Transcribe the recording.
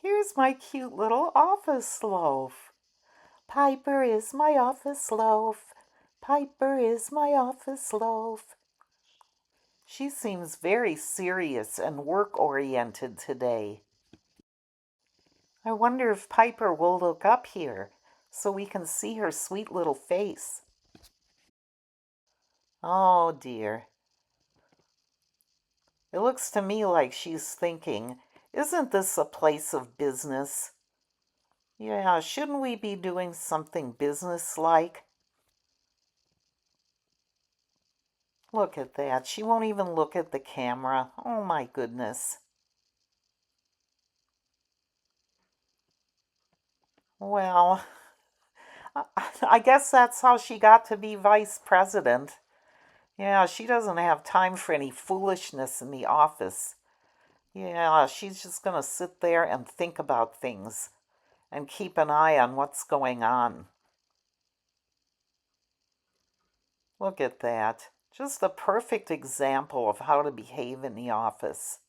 Here's my cute little office loaf. Piper is my office loaf. Piper is my office loaf. She seems very serious and work-oriented today. I wonder if Piper will look up here so we can see her sweet little face. Oh dear. It looks to me like she's thinking, isn't this a place of business? Yeah, shouldn't we be doing something business-like? Look at that. She won't even look at the camera. Oh my goodness. Well, I guess that's how she got to be vice president. Yeah, she doesn't have time for any foolishness in the office. Yeah, she's just gonna sit there and think about things and keep an eye on what's going on. Look at that. Just a perfect example of how to behave in the office.